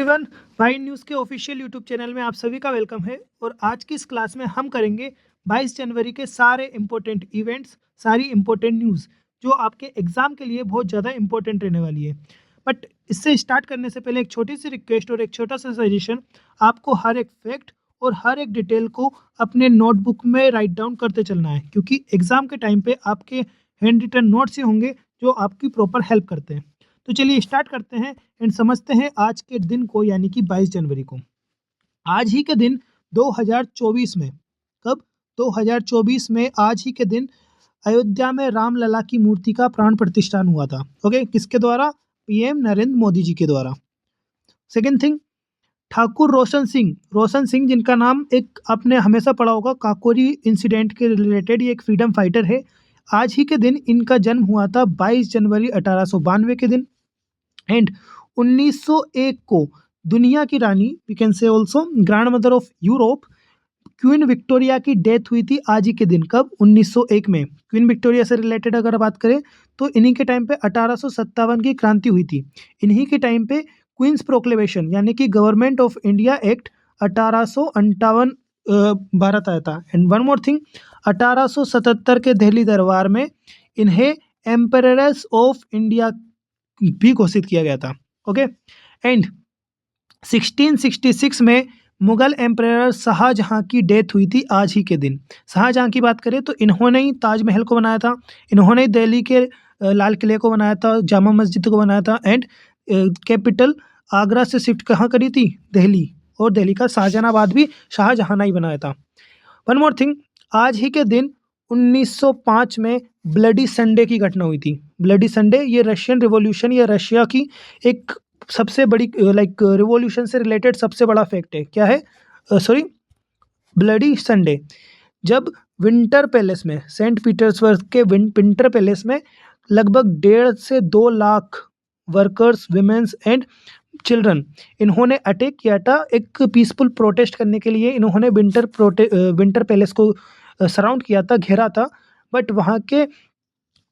Everyone, Y news के official YouTube channel में आप सभी का वेलकम है। और आज की इस क्लास में हम करेंगे 22 जनवरी के सारे इंपॉर्टेंट इवेंट्स, सारी इंपॉर्टेंट न्यूज़ जो आपके एग्जाम के लिए बहुत ज़्यादा इंपॉर्टेंट रहने वाली है। बट इससे स्टार्ट करने से पहले एक छोटी सी रिक्वेस्ट और एक छोटा सा सजेशन, आपको हर एक फैक्ट और हर एक डिटेल को अपने नोटबुक में राइट डाउन करते चलना है, क्योंकि एग्जाम के टाइम पे आपके हैंड रिटन नोट्स ही होंगे जो आपकी प्रॉपर हेल्प करते हैं। तो चलिए स्टार्ट करते हैं एंड समझते हैं आज के दिन को, यानी कि 22 जनवरी को। आज ही के दिन 2024 में, कब? 2024 में आज ही के दिन अयोध्या में रामलला की मूर्ति का प्राण प्रतिष्ठान हुआ था। ओके, किसके द्वारा? पीएम नरेंद्र मोदी जी के द्वारा। सेकेंड थिंग, ठाकुर रोशन सिंह जिनका नाम एक आपने हमेशा पढ़ा होगा काकोरी इंसिडेंट के रिलेटेड, ये एक फ्रीडम फाइटर है। आज ही के दिन इनका जन्म हुआ था 22 जनवरी 1892 के दिन। एंड 1901 को दुनिया की रानी, we can say also grand mother of Europe, queen Victoria की डेथ हुई थी आज ही के दिन। कब? 1901 में। क्वीन विक्टोरिया से रिलेटेड अगर बात करें तो इन्हीं के टाइम पे 1857 की क्रांति हुई थी। इन्हीं के टाइम पे क्वींस प्रोक्लेमेशन यानी कि government of India act 1858 Bharat आया था। एंड वन मोर थिंग, 1877 के दिल्ली दरबार में इन्हें एम्पररेस ऑफ इंडिया भी घोषित किया गया था। ओके, एंड 1666 में मुगल एम्परर शाहजहां की डेथ हुई थी आज ही के दिन। शाहजहां की बात करें तो इन्होंने ही ताजमहल को बनाया था, इन्होंने ही दिल्ली के लाल किले को बनाया था, जामा मस्जिद को बनाया था। एंड कैपिटल आगरा से शिफ्ट कहाँ करी थी? दिल्ली। और दिल्ली का शाहजहानाबाद भी शाहजहां ही बनाया था। वन मोर थिंग, आज ही के दिन 1905 में ब्लडी संडे की घटना हुई थी। ब्लडी संडे ये रशियन रिवॉल्यूशन या रशिया की एक सबसे बड़ी रिवॉल्यूशन से रिलेटेड सबसे बड़ा फैक्ट है। क्या है? ब्लडी संडे, जब विंटर पैलेस में, सेंट पीटर्सबर्ग के विंटर पैलेस में लगभग 1.5 से 2 lakh workers, women's and children इन्होंने अटैक किया था। एक पीसफुल प्रोटेस्ट करने के लिए इन्होंने विंटर पैलेस को सराउंड किया था, घेरा था। बट वहाँ के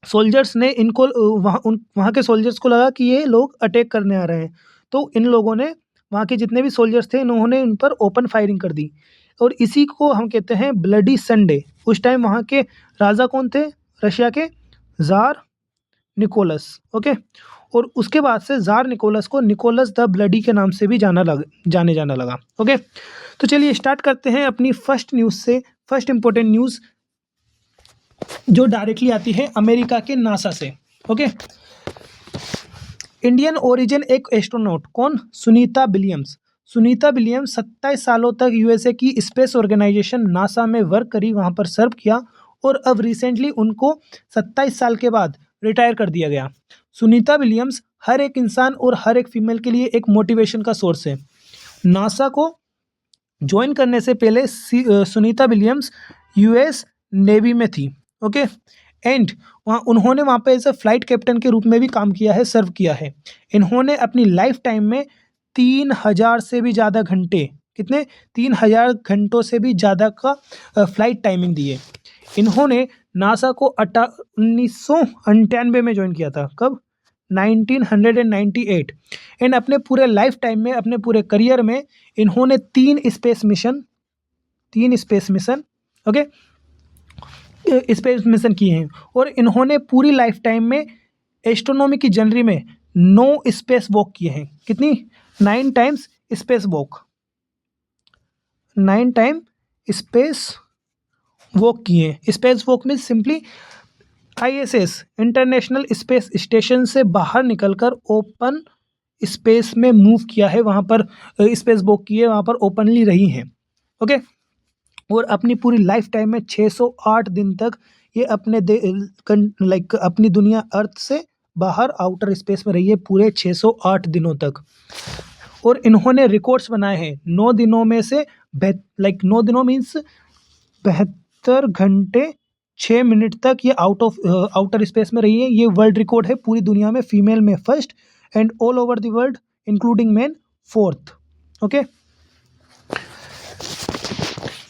सोल्जर्स ने इनको वहाँ के सोल्जर्स को लगा कि ये लोग अटैक करने आ रहे हैं, तो इन लोगों ने, वहाँ के जितने भी सोल्जर्स थे, इन्होंने इन पर ओपन फायरिंग कर दी। और इसी को हम कहते हैं ब्लडी संडे। उस टाइम वहाँ के राजा कौन थे? रशिया के जार निकोलस। ओके, और उसके बाद से जार निकोलस को निकोलस द ब्लडी के नाम से भी जाने जाना लगा। ओके, तो चलिए स्टार्ट करते हैं अपनी फर्स्ट न्यूज़ से। फर्स्ट इंपॉर्टेंट न्यूज़ जो डायरेक्टली आती है अमेरिका के नासा से। ओके, इंडियन ओरिजिन एक एस्ट्रोनॉट, कौन? सुनीता विलियम्स। सुनीता विलियम्स 27 सालों तक यूएसए की स्पेस ऑर्गेनाइजेशन नासा में वर्क करी, वहाँ पर सर्व किया, और अब रिसेंटली उनको 27 साल के बाद रिटायर कर दिया गया। सुनीता विलियम्स हर एक इंसान और हर एक फीमेल के लिए एक मोटिवेशन का सोर्स है। नासा को ज्वाइन करने से पहले सुनीता विलियम्स यूएस नेवी में थी। ओके, एंड उन्होंने वहाँ पे एज ए फ्लाइट कैप्टन के रूप में भी काम किया है, सर्व किया है। इन्होंने अपनी लाइफ टाइम में 3000 से भी ज़्यादा घंटे, कितने? 3000 घंटों से भी ज़्यादा का फ्लाइट टाइमिंग दी है। इन्होंने नासा को 1998 में ज्वाइन किया था। कब? 1998। एंड अपने पूरे लाइफ टाइम में, अपने पूरे करियर में इन्होंने 3 स्पेस मिशन किए हैं। और इन्होंने पूरी लाइफ टाइम में एस्ट्रोनॉमी की जर्नी में 9 स्पेस वॉक किए हैं। कितनी? 9 times space walk, 9 time space walk किए हैं। स्पेस वॉक में simply ISS international space station से बाहर निकलकर ओपन स्पेस में मूव किया है, वहाँ पर स्पेस वॉक की है, वहाँ पर ओपनली रही हैं। ओके, और अपनी पूरी लाइफ टाइम में 608 दिन तक ये अपनी दुनिया अर्थ से बाहर आउटर स्पेस में रही है, पूरे 608 दिनों तक। और इन्होंने रिकॉर्ड्स बनाए हैं 9 दिनों में से, 9 दिनों मीन्स 72 घंटे 6 मिनट तक ये आउटर स्पेस में रही है। ये वर्ल्ड रिकॉर्ड है पूरी दुनिया में, फीमेल में first and all over the world including man 4th। Okay,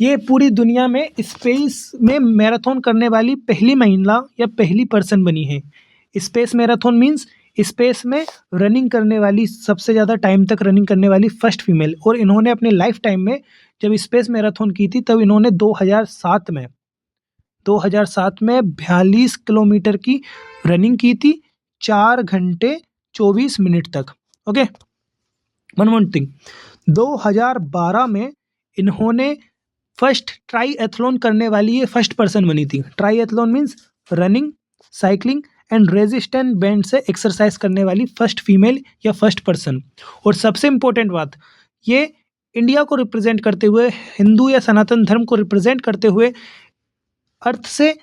ये पूरी दुनिया में स्पेस में मैराथन करने वाली पहली महिला या पहली पर्सन बनी है। स्पेस मैराथन मीन्स स्पेस में रनिंग करने वाली, सबसे ज़्यादा टाइम तक रनिंग करने वाली फर्स्ट फीमेल। और इन्होंने अपने लाइफ टाइम में जब स्पेस मैराथन की थी तब इन्होंने 2007 में 42 किलोमीटर की रनिंग की थी 4 घंटे 24 मिनट तक। ओके, वन मोर थिंग, 2012 में इन्होंने फर्स्ट ट्राईएथलॉन करने वाली ये फर्स्ट पर्सन बनी थी। Triathlon means running, cycling and resistant band से एक्सरसाइज करने वाली फर्स्ट फीमेल या फर्स्ट पर्सन। और सबसे इम्पोर्टेंट बात, ये इंडिया को रिप्रेजेंट करते हुए, हिंदू या सनातन धर्म को रिप्रेजेंट करते हुए अर्थ से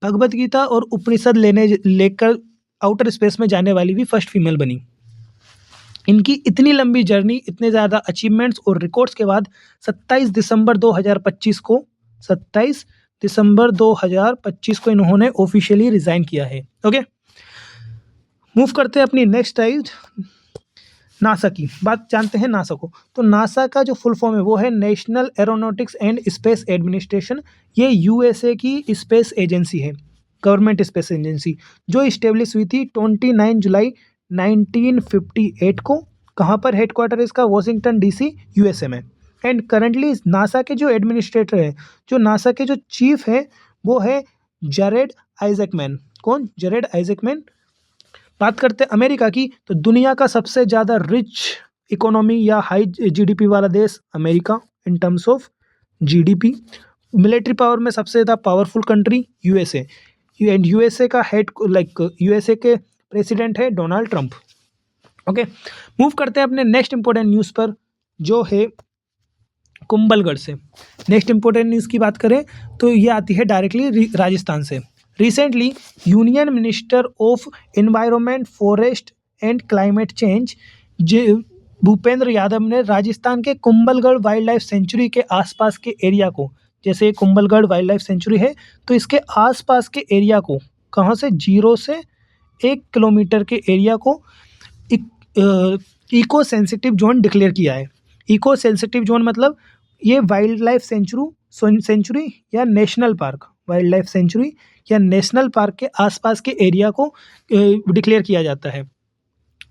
भगवत गीता और उपनिषद लेकर आउटर स्पेस में जाने वाली भी फर्स्ट फीमेल बनी। इनकी इतनी लंबी जर्नी, इतने ज़्यादा अचीवमेंट्स और रिकॉर्ड्स के बाद 27 दिसंबर 2025 को इन्होंने ऑफिशियली रिज़ाइन किया है। ओके, मूव करते हैं अपनी नेक्स्ट स्लाइड। नासा की बात जानते हैं। नासा को, तो नासा का जो फुल फॉर्म है वो है national aeronautics and space administration. ये यूएसए की स्पेस एजेंसी है, गवर्नमेंट स्पेस एजेंसी, जो इस्टेब्लिश हुई थी 29 जुलाई 1958 को। कहाँ पर हेडक्वार्टर इसका? वॉशिंगटन डीसी, यूएसए में। एंड करंटली नासा के जो एडमिनिस्ट्रेटर है, जो नासा के जो चीफ है, वो है जैरेड आइजैकमैन। कौन? जैरेड आइजैकमैन। बात करते हैं अमेरिका की, तो दुनिया का सबसे ज़्यादा रिच इकोनॉमी या हाई जीडीपी वाला देश America in terms of GDP. Military power में सबसे ज़्यादा powerful country USA. And USA का हेड यूएसए के प्रेसिडेंट है डोनाल्ड ट्रंप। ओके, मूव करते हैं अपने नेक्स्ट इंपॉर्टेंट न्यूज़ पर, जो है कुंभलगढ़ से। नेक्स्ट इंपॉर्टेंट न्यूज़ की बात करें तो ये आती है डायरेक्टली राजस्थान से। Recently union minister of environment, forest and climate change Bhupendra Yadav ने राजस्थान के कुंभलगढ़ वाइल्ड लाइफ सेंचुरी के आसपास के एरिया को, जैसे कुंभलगढ़ वाइल्ड लाइफ सेंचुरी है तो इसके आसपास के एरिया को, कहाँ से? 0 से 1 किलोमीटर के एरिया को इको सेंसिटिव जोन डिक्लेयर किया है। इको सेंसिटिव जोन मतलब ये वाइल्ड लाइफ सेंचुरी या national park, wild life sanctuary या नेशनल पार्क के आसपास के एरिया को डिक्लेयर किया जाता है,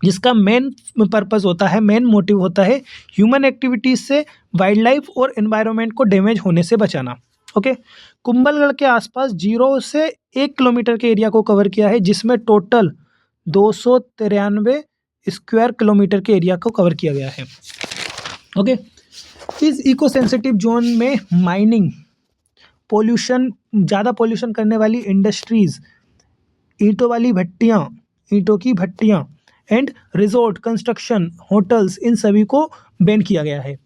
जिसका मेन पर्पस होता है, मेन मोटिव होता है ह्यूमन एक्टिविटीज़ से वाइल्ड लाइफ और एनवायरनमेंट को डैमेज होने से बचाना। ओके, कुंभलगढ़ के आसपास 0 से 1 किलोमीटर के एरिया को कवर किया है, जिसमें टोटल 293 स्क्वायर किलोमीटर के एरिया को कवर किया गया है। ओके, इस इको सेंसिटिव जोन में माइनिंग, पोल्यूशन, ज़्यादा पोल्यूशन करने वाली इंडस्ट्रीज़, ईंटों की भट्टियाँ एंड रिजॉर्ट कंस्ट्रक्शन, होटल्स, इन सभी को बैन किया गया है।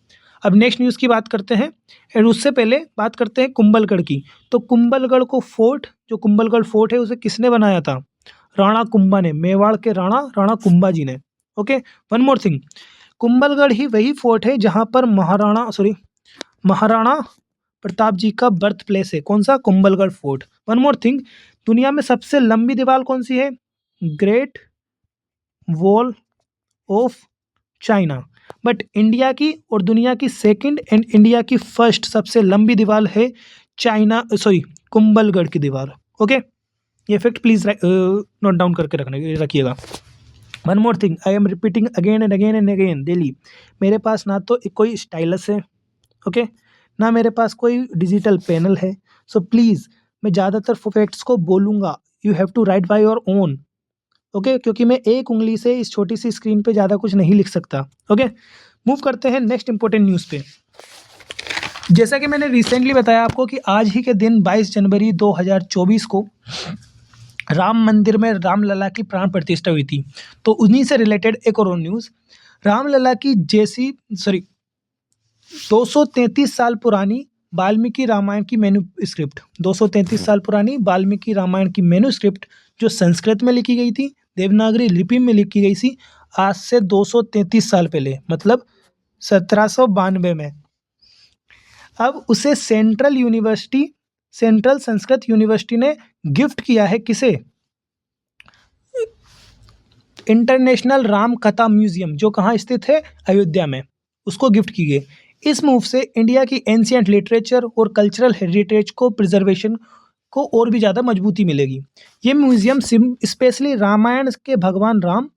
अब नेक्स्ट न्यूज़ की बात करते हैं, और उससे पहले बात करते हैं कुंभलगढ़ की। तो कुंभलगढ़ को फोर्ट, जो कुंभलगढ़ फोर्ट है उसे किसने बनाया था? राणा कुंभा ने, मेवाड़ के राणा कुंभा जी ने। Okay, one more thing, Kumbhalgarh ही वही फोर्ट है जहाँ पर महाराणा प्रताप जी का बर्थ प्लेस है। कौन सा? Kumbhalgarh fort. One more thing, दुनिया में सबसे लंबी दीवार कौन सी है? Great wall of China. But India की और दुनिया की सेकंड एंड इंडिया की फर्स्ट सबसे लंबी दीवार है कुंभलगढ़ की दीवार। ओके, ये फैक्ट प्लीज नोट डाउन करके रखिएगा। One more thing, I am repeating again and again and again daily, मेरे पास ना तो कोई स्टाइलस है, ओके, ना मेरे पास कोई डिजिटल पैनल है। सो प्लीज़ मैं ज़्यादातर फैक्ट्स को बोलूँगा, you have to write by your own. Okay, क्योंकि मैं एक उंगली से इस छोटी सी स्क्रीन पे ज़्यादा कुछ नहीं लिख सकता। ओके, मूव करते हैं नेक्स्ट इंपॉर्टेंट न्यूज़ पे। जैसा कि मैंने रिसेंटली बताया आपको कि आज ही के दिन 22 जनवरी 2024 को राम मंदिर में रामलला की प्राण प्रतिष्ठा हुई थी। तो उन्हीं से रिलेटेड एक और न्यूज़, रामलला की 233 साल पुरानी वाल्मीकि रामायण की मैन्युस्क्रिप्ट, 233 साल पुरानी वाल्मीकि रामायण की मैन्युस्क्रिप्ट जो संस्कृत में लिखी गई थी, देवनागरी लिपि में लिखी गई थी, आज से 233 साल पहले, मतलब 1792 में, अब उसे सेंट्रल संस्कृत यूनिवर्सिटी ने गिफ्ट किया है। किसे? इंटरनेशनल राम कथा म्यूजियम, जो कहाँ स्थित है? अयोध्या में, उसको गिफ्ट की गई। इस मूव से इंडिया की एंशिएंट लिटरेचर और कल्चरल हेरिटेज को प्रिजर्वेशन को और भी ज़्यादा मजबूती मिलेगी। ये म्यूज़ियम स्पेशली रामायण के भगवान राम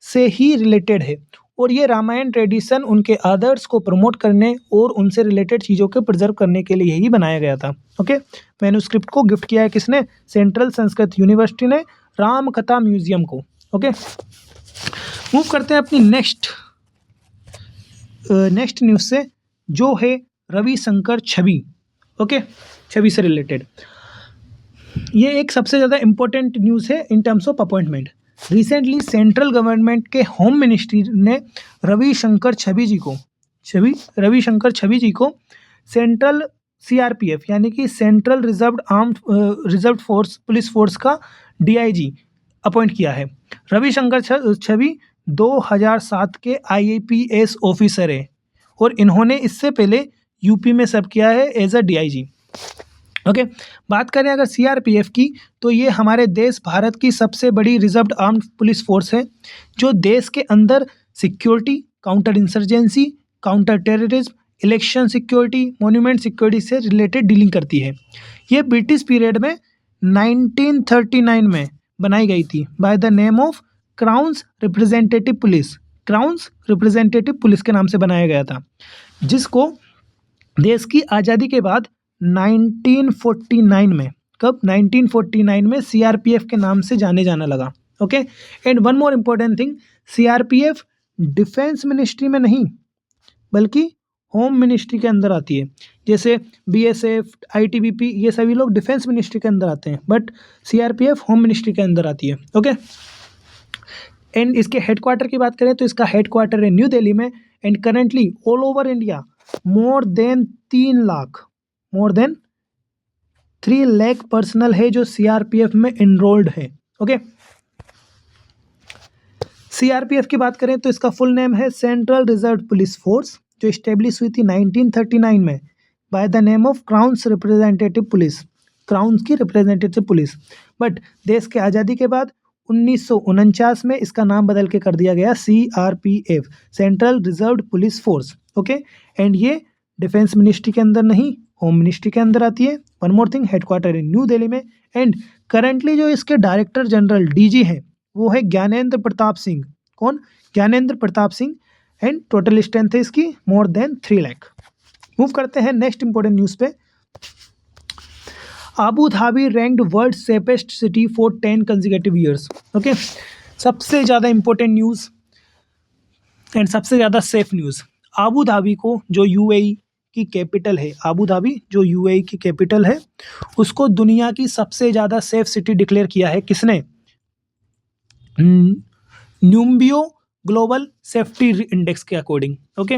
से ही रिलेटेड है और ये रामायण ट्रेडिशन उनके आदर्श को प्रमोट करने और उनसे रिलेटेड चीज़ों को प्रिजर्व करने के लिए ही बनाया गया था। ओके, मैन्युस्क्रिप्ट को गिफ्ट किया है किसने? सेंट्रल संस्कृत यूनिवर्सिटी ने राम कथा म्यूजियम को। ओके, मूव करते हैं अपनी नेक्स्ट न्यूज़ से, जो है रविशंकर छवि। ओके, छवि से रिलेटेड ये एक सबसे ज़्यादा इम्पोर्टेंट न्यूज़ है in terms of appointment. Recently central government के होम मिनिस्ट्री ने रविशंकर छवि जी को सेंट्रल CRPF यानी कि central reserve force police force का DIG अपॉइंट किया है। रविशंकर छवि 2007 के IAPS ऑफिसर है और इन्होंने इससे पहले यूपी में सर्व किया है एज अ DIG। ओके, बात करें अगर CRPF की, तो ये हमारे देश भारत की सबसे बड़ी रिजर्व्ड आर्म्ड पुलिस फोर्स है जो देश के अंदर security, counter insurgency, counter terrorism, election security, monument security से रिलेटेड डीलिंग करती है। ये ब्रिटिश पीरियड में 1939 में बनाई गई थी by the name of crowns representative police के नाम से बनाया गया था, जिसको देश की आज़ादी के बाद 1949 में 1949 में CRPF के नाम से जाना लगा। Okay, and one more important thing, CRPF defence ministry में नहीं बल्कि होम मिनिस्ट्री के अंदर आती है। जैसे BSF, ITBP ये सभी लोग डिफेंस मिनिस्ट्री के अंदर आते हैं, बट CRPF होम मिनिस्ट्री के अंदर आती है। ओके, एंड इसके हेडक्वार्टर की बात करें तो इसका हेडक्वार्टर है न्यू दिल्ली में and currently all over India more than 3 lakh personal है जो CRPF में इनरोल्ड है। ओके, CRPF की बात करें तो इसका फुल नेम है सेंट्रल रिजर्व पुलिस फोर्स, जो इस्टेब्लिश हुई थी 1939 में by the name of crowns की रिप्रेजेंटेटिव पुलिस। बट देश के आज़ादी के बाद 1949 में इसका नाम बदल के कर दिया गया CRPF, central reserve police force. Okay, and ये डिफेंस मिनिस्ट्री के अंदर नहीं, होम मिनिस्ट्री के अंदर आती है। One more thing, headquarter in new Delhi में एंड करेंटली जो इसके डायरेक्टर जनरल DG हैं वो है ज्ञानेंद्र प्रताप सिंह। कौन? Gyanendra Pratap Singh. And total strength है इसकी मोर देन 3 लाख। मूव करते हैं नेक्स्ट इंपॉर्टेंट न्यूज़ पे। Abu Dhabi ranked world safest city for 10 consecutive years. Okay, सबसे ज़्यादा इंपॉर्टेंट न्यूज़ एंड सबसे ज़्यादा सेफ न्यूज़। अबू धाबी को जो UAE की कैपिटल है, उसको दुनिया की सबसे ज़्यादा सेफ सिटी डिक्लेयर किया है किसने? न्यूम्बियो ग्लोबल सेफ्टी इंडेक्स के अकॉर्डिंग। ओके,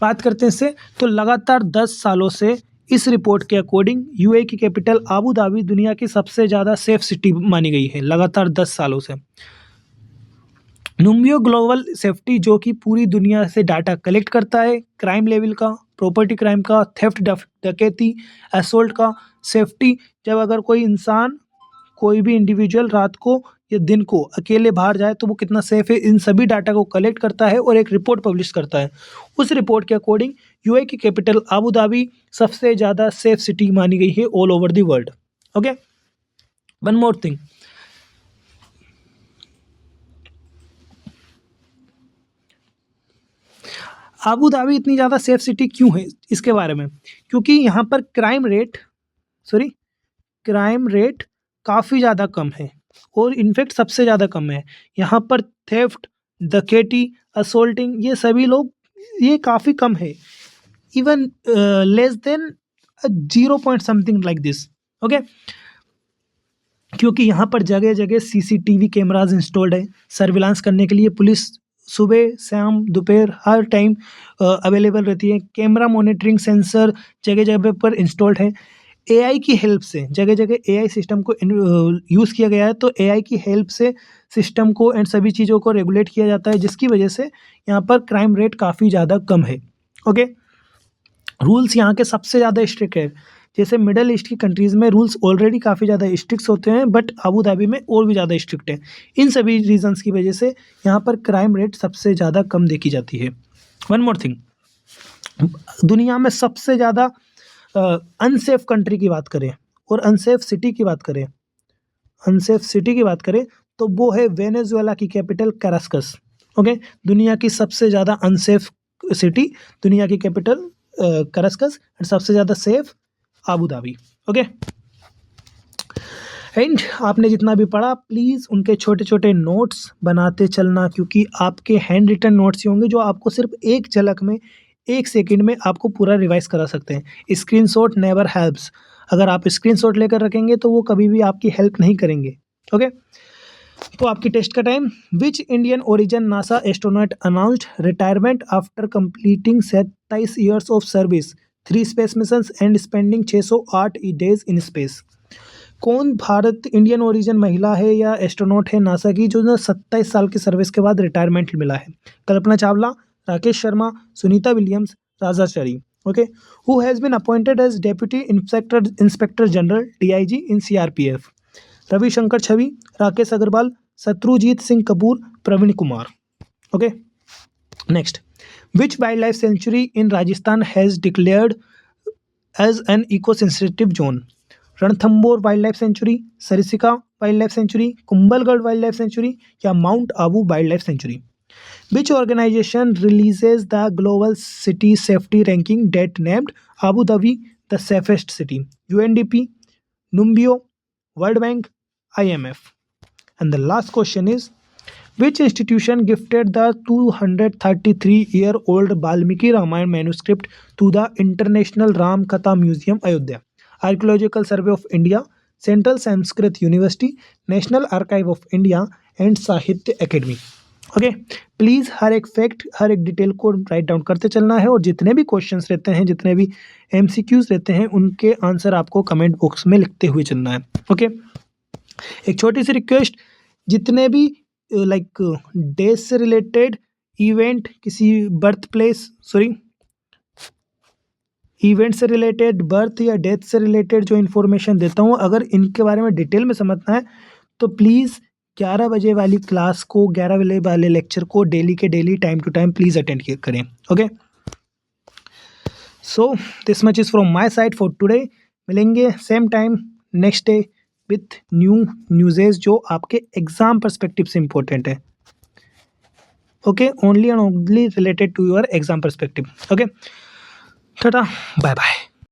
बात करते हैं इससे, तो लगातार 10 सालों से इस रिपोर्ट के अकॉर्डिंग UAE की कैपिटल अबू धाबी दुनिया की सबसे ज़्यादा सेफ सिटी मानी गई है लगातार 10 सालों से। न्यूम्बियो ग्लोबल सेफ्टी जो कि पूरी दुनिया से डाटा कलेक्ट करता है, क्राइम लेवल का, प्रॉपर्टी क्राइम का, थेफ्ट डकैती, असोल्ट का, सेफ्टी, जब अगर कोई इंसान, कोई भी इंडिविजुअल रात को या दिन को अकेले बाहर जाए तो वो कितना सेफ है, इन सभी डाटा को कलेक्ट करता है और एक रिपोर्ट पब्लिश करता है। उस रिपोर्ट के अकॉर्डिंग UAE की कैपिटल अबू धाबी सबसे ज़्यादा सेफ सिटी मानी गई है all over the world. Okay, one more thing, Abu Dhabi इतनी ज़्यादा सेफ सिटी क्यों है इसके बारे में, क्योंकि यहाँ पर क्राइम रेट काफ़ी ज़्यादा कम है और इनफैक्ट सबसे ज़्यादा कम है। यहाँ पर थेफ्ट, डकैती, असोल्टिंग ये सभी लोग ये काफ़ी कम है, even less than 0 point something like this. Okay, क्योंकि यहाँ पर जगह जगह CCTV कैमराज इंस्टॉल्ड है, सर्विलांस करने के लिए पुलिस सुबह शाम दोपहर हर टाइम अवेलेबल रहती है। कैमरा मॉनिटरिंग सेंसर जगह जगह पर इंस्टॉल्ड है। AI की हेल्प से जगह जगह AI सिस्टम को यूज़ किया गया है, तो AI की हेल्प से सिस्टम को एंड सभी चीज़ों को रेगुलेट किया जाता है, जिसकी वजह से यहाँ पर क्राइम रेट काफ़ी ज़्यादा कम है। ओके, रूल्स यहाँ के सबसे ज़्यादा स्ट्रिक्ट है। जैसे मिडल ईस्ट की कंट्रीज़ में रूल्स ऑलरेडी काफ़ी ज़्यादा स्ट्रिक्ट होते हैं, बट अबू धाबी में और भी ज़्यादा स्ट्रिक्ट है। इन सभी रीजंस की वजह से यहाँ पर क्राइम रेट सबसे ज़्यादा कम देखी जाती है। वन मोर थिंग, दुनिया में सबसे ज़्यादा अनसेफ कंट्री की बात करें, और अनसेफ सिटी की बात करें, तो वो है वेनेजुएला की कैपिटल कैरास्कस। ओके, दुनिया की सबसे ज़्यादा अनसेफ सिटी, दुनिया की कैपिटल कैरास्कस, और सबसे ज़्यादा safe Abu Dhabi. Okay, and आपने जितना भी पढ़ा प्लीज़ उनके छोटे छोटे नोट्स बनाते चलना, क्योंकि आपके हैंड रिटन नोट्स ही होंगे जो आपको सिर्फ एक झलक में, एक सेकंड में आपको पूरा रिवाइज करा सकते हैं। स्क्रीनशॉट नेवर हेल्प्स, अगर आप स्क्रीनशॉट लेकर रखेंगे तो वो कभी भी आपकी हेल्प नहीं करेंगे। ओके, तो आपकी टेस्ट का time. Which Indian origin NASA astronaut announced retirement after completing 27 years of service, 3 space missions and spending 608 days in space. कौन भारत इंडियन ओरिजिन महिला है या एस्ट्रोनॉट है नासा की जो 27 साल की सर्विस के बाद रिटायरमेंट मिला है? Kalpana Chawla, Rakesh Sharma, Sunita Williams, Raja Chari. Okay, who has been appointed as deputy inspector general DIG in CRPF? Ravishankar Chhavi, Rakesh Agrawal, Shatrujeet Singh Kapoor, Praveen Kumar. Okay, next, which wild life sanctuary in Rajasthan has declared as an eco sensitive zone? Ranthambore wild life sanctuary, Sariska wild life sanctuary, Kumbhalgarh wild life sanctuary या mount Abu wild life sanctuary? Which organization releases the global city safety ranking that named Abu Dhabi the safest city? UNDP, Numbeo, World Bank, IMF. And the last question is, which institution gifted the 233-year-old Valmiki Ramayana manuscript to the International Ram Katha Museum, Ayodhya? Archaeological Survey of India, Central Sanskrit University, National Archive of India, and Sahitya Academy. Okay, please हर एक fact, हर एक detail को write down करते चलना है, और जितने भी क्वेश्चंस रहते हैं, जितने भी MCQs रहते हैं, उनके आंसर आपको कमेंट बॉक्स में लिखते हुए चलना है। ओके, एक छोटी सी रिक्वेस्ट, जितने भी लाइक डेज से रिलेटेड इवेंट, किसी इवेंट से रिलेटेड, बर्थ या डेथ से रिलेटेड जो इन्फॉर्मेशन देता हूँ, अगर इनके बारे में डिटेल में समझना है तो प्लीज़ 11 बजे वाली क्लास को, 11 बजे वाले लेक्चर को डेली के daily time to time please attend करें। Okay, so this much is from my side for today. मिलेंगे same time next day with newses जो आपके एग्जाम पर्सपेक्टिव से इम्पोर्टेंट है। Okay, only and only related to your exam perspective. Okay, tata, bye bye.